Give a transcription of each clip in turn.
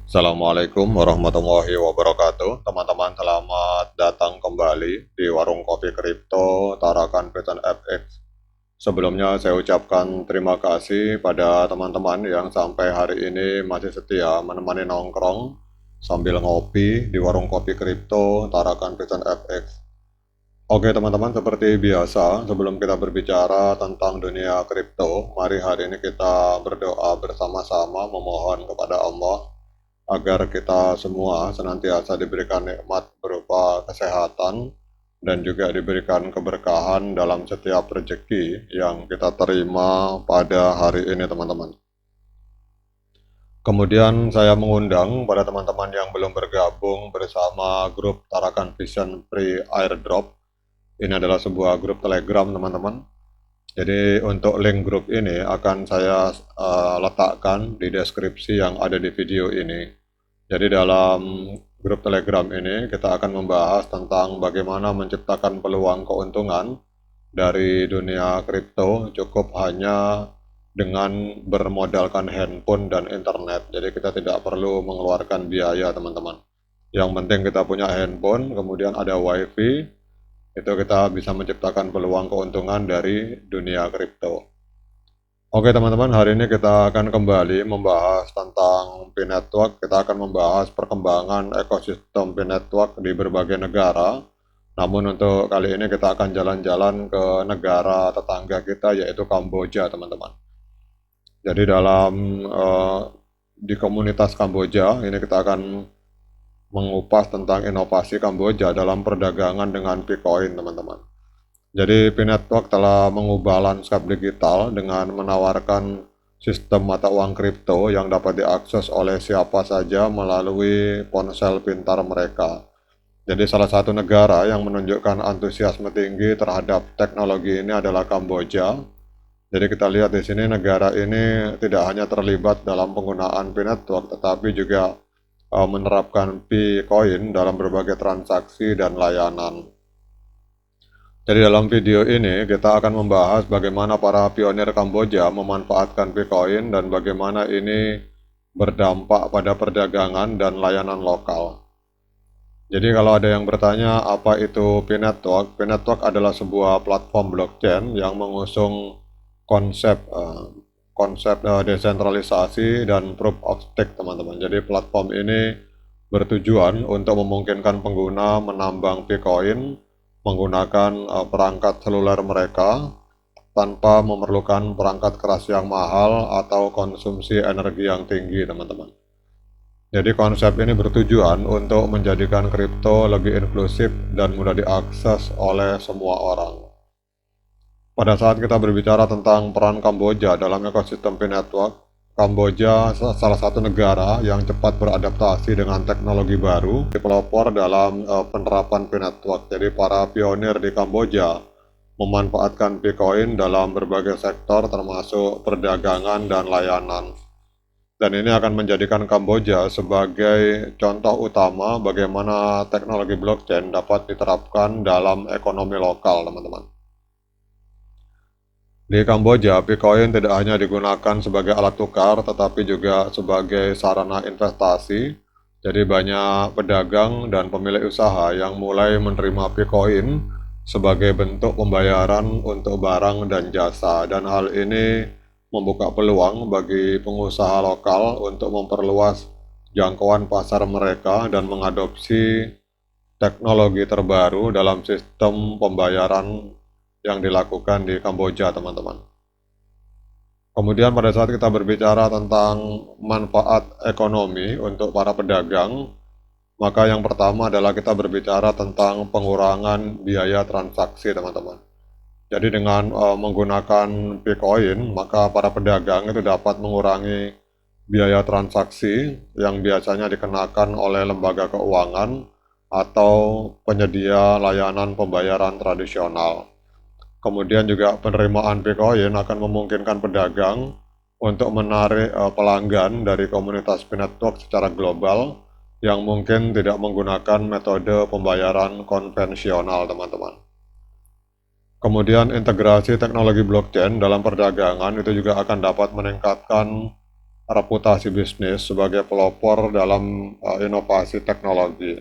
Assalamualaikum warahmatullahi wabarakatuh. Teman-teman, selamat datang kembali di Warung Kopi Kripto Tarakan Python FX. Sebelumnya saya ucapkan terima kasih pada teman-teman yang sampai hari ini masih setia menemani nongkrong sambil ngopi di Warung Kopi Kripto Tarakan Python FX. Oke teman-teman, seperti biasa, sebelum kita berbicara tentang dunia kripto, mari hari ini kita berdoa bersama-sama memohon kepada Allah agar kita semua senantiasa diberikan nikmat berupa kesehatan dan juga diberikan keberkahan dalam setiap rezeki yang kita terima pada hari ini teman-teman. Kemudian saya mengundang pada teman-teman yang belum bergabung bersama grup Tarakan Vision Free Airdrop. Ini adalah sebuah grup Telegram teman-teman. Jadi untuk link grup ini akan saya letakkan di deskripsi yang ada di video ini. Jadi dalam grup Telegram ini kita akan membahas tentang bagaimana menciptakan peluang keuntungan dari dunia kripto cukup hanya dengan bermodalkan handphone dan internet. Jadi kita tidak perlu mengeluarkan biaya teman-teman. Yang penting kita punya handphone, kemudian ada wifi, itu kita bisa menciptakan peluang keuntungan dari dunia kripto. Oke teman-teman, hari ini kita akan kembali membahas tentang P-Network. Kita akan membahas perkembangan ekosistem P-Network di berbagai negara. Namun untuk kali ini kita akan jalan-jalan ke negara tetangga kita yaitu Kamboja teman-teman. Jadi di komunitas Kamboja ini kita akan mengupas tentang inovasi Kamboja dalam perdagangan dengan Bitcoin teman-teman. Jadi P-Network telah mengubah lanskap digital dengan menawarkan sistem mata uang kripto yang dapat diakses oleh siapa saja melalui ponsel pintar mereka. Jadi salah satu negara yang menunjukkan antusiasme tinggi terhadap teknologi ini adalah Kamboja. Jadi kita lihat di sini negara ini tidak hanya terlibat dalam penggunaan P-Network tetapi juga menerapkan P-Coin dalam berbagai transaksi dan layanan. Jadi dalam video ini kita akan membahas bagaimana para pionir Kamboja memanfaatkan Bitcoin dan bagaimana ini berdampak pada perdagangan dan layanan lokal. Jadi kalau ada yang bertanya apa itu P-Network? P-Network adalah sebuah platform blockchain yang mengusung konsep desentralisasi dan proof of stake teman-teman. Jadi platform ini bertujuan untuk memungkinkan pengguna menambang Bitcoin menggunakan perangkat seluler mereka tanpa memerlukan perangkat keras yang mahal atau konsumsi energi yang tinggi teman-teman. Jadi konsep ini bertujuan untuk menjadikan kripto lebih inklusif dan mudah diakses oleh semua orang. Pada saat kita berbicara tentang peran Kamboja dalam ekosistem P-Network, Kamboja salah satu negara yang cepat beradaptasi dengan teknologi baru, pelopor dalam penerapan P-Network. Jadi para pionir di Kamboja memanfaatkan Bitcoin dalam berbagai sektor termasuk perdagangan dan layanan. Dan ini akan menjadikan Kamboja sebagai contoh utama bagaimana teknologi blockchain dapat diterapkan dalam ekonomi lokal, teman-teman. Di Kamboja, Bitcoin tidak hanya digunakan sebagai alat tukar, tetapi juga sebagai sarana investasi. Jadi banyak pedagang dan pemilik usaha yang mulai menerima Bitcoin sebagai bentuk pembayaran untuk barang dan jasa. Dan hal ini membuka peluang bagi pengusaha lokal untuk memperluas jangkauan pasar mereka dan mengadopsi teknologi terbaru dalam sistem pembayaran yang dilakukan di Kamboja, teman-teman. Kemudian pada saat kita berbicara tentang manfaat ekonomi untuk para pedagang, maka yang pertama adalah kita berbicara tentang pengurangan biaya transaksi, teman-teman. Jadi dengan menggunakan Bitcoin, maka para pedagang itu dapat mengurangi biaya transaksi yang biasanya dikenakan oleh lembaga keuangan atau penyedia layanan pembayaran tradisional. Kemudian juga penerimaan Bitcoin akan memungkinkan pedagang untuk menarik pelanggan dari komunitas P-Network secara global yang mungkin tidak menggunakan metode pembayaran konvensional, teman-teman. Kemudian integrasi teknologi blockchain dalam perdagangan itu juga akan dapat meningkatkan reputasi bisnis sebagai pelopor dalam inovasi teknologi.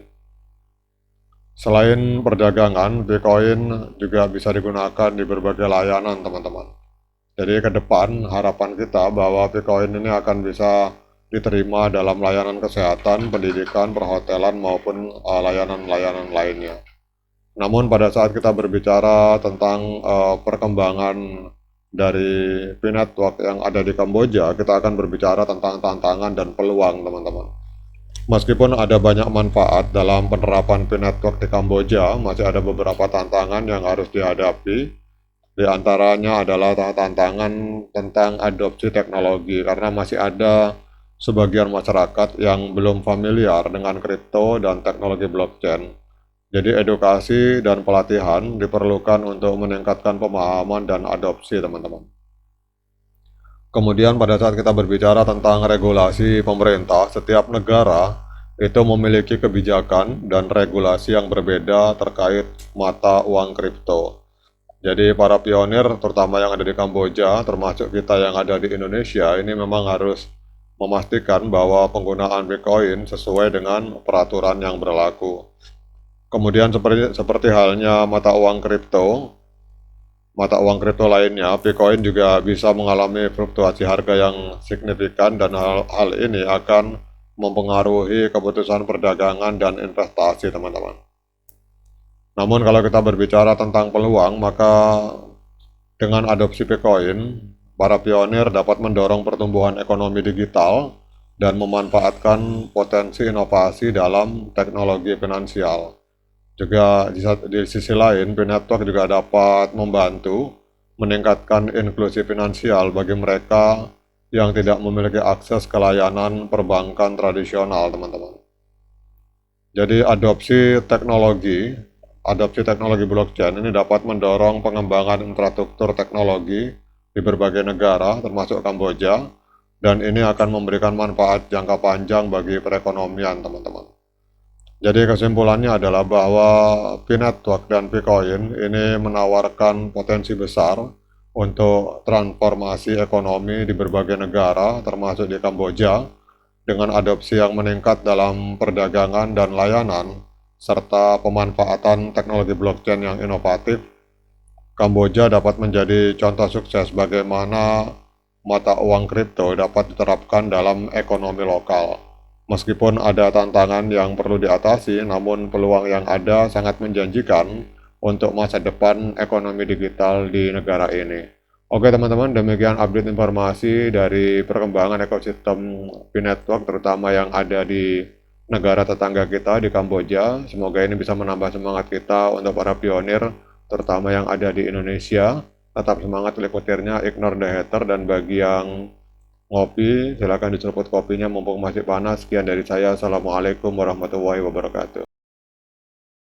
Selain perdagangan, Bitcoin juga bisa digunakan di berbagai layanan, teman-teman. Jadi ke depan harapan kita bahwa Bitcoin ini akan bisa diterima dalam layanan kesehatan, pendidikan, perhotelan maupun layanan-layanan lainnya. Namun pada saat kita berbicara tentang perkembangan dari P-Network yang ada di Kamboja, kita akan berbicara tentang tantangan dan peluang, teman-teman. Meskipun ada banyak manfaat dalam penerapan P-Network di Kamboja, masih ada beberapa tantangan yang harus dihadapi. Di antaranya adalah tantangan tentang adopsi teknologi, karena masih ada sebagian masyarakat yang belum familiar dengan kripto dan teknologi blockchain. Jadi edukasi dan pelatihan diperlukan untuk meningkatkan pemahaman dan adopsi, teman-teman. Kemudian pada saat kita berbicara tentang regulasi pemerintah, setiap negara itu memiliki kebijakan dan regulasi yang berbeda terkait mata uang kripto. Jadi para pionir, terutama yang ada di Kamboja, termasuk kita yang ada di Indonesia, ini memang harus memastikan bahwa penggunaan Bitcoin sesuai dengan peraturan yang berlaku. Kemudian seperti halnya mata uang kripto lainnya, Bitcoin juga bisa mengalami fluktuasi harga yang signifikan dan hal ini akan mempengaruhi keputusan perdagangan dan investasi, teman-teman. Namun kalau kita berbicara tentang peluang, maka dengan adopsi Bitcoin, para pionir dapat mendorong pertumbuhan ekonomi digital dan memanfaatkan potensi inovasi dalam teknologi finansial. Juga di sisi lain, P-Network juga dapat membantu meningkatkan inklusi finansial bagi mereka yang tidak memiliki akses ke layanan perbankan tradisional, teman-teman. Jadi adopsi teknologi blockchain ini dapat mendorong pengembangan infrastruktur teknologi di berbagai negara, termasuk Kamboja, dan ini akan memberikan manfaat jangka panjang bagi perekonomian, teman-teman. Jadi kesimpulannya adalah bahwa P-Network dan Bitcoin ini menawarkan potensi besar untuk transformasi ekonomi di berbagai negara, termasuk di Kamboja, dengan adopsi yang meningkat dalam perdagangan dan layanan, serta pemanfaatan teknologi blockchain yang inovatif. Kamboja dapat menjadi contoh sukses bagaimana mata uang kripto dapat diterapkan dalam ekonomi lokal. Meskipun ada tantangan yang perlu diatasi, namun peluang yang ada sangat menjanjikan untuk masa depan ekonomi digital di negara ini. Oke teman-teman, demikian update informasi dari perkembangan ekosistem P-Network, terutama yang ada di negara tetangga kita di Kamboja. Semoga ini bisa menambah semangat kita untuk para pionir, terutama yang ada di Indonesia. Tetap semangat likutirnya, ignore the hater, dan bagi yang ngopi, silakan diseruput kopinya mumpung masih panas. Sekian dari saya. Assalamualaikum warahmatullahi wabarakatuh.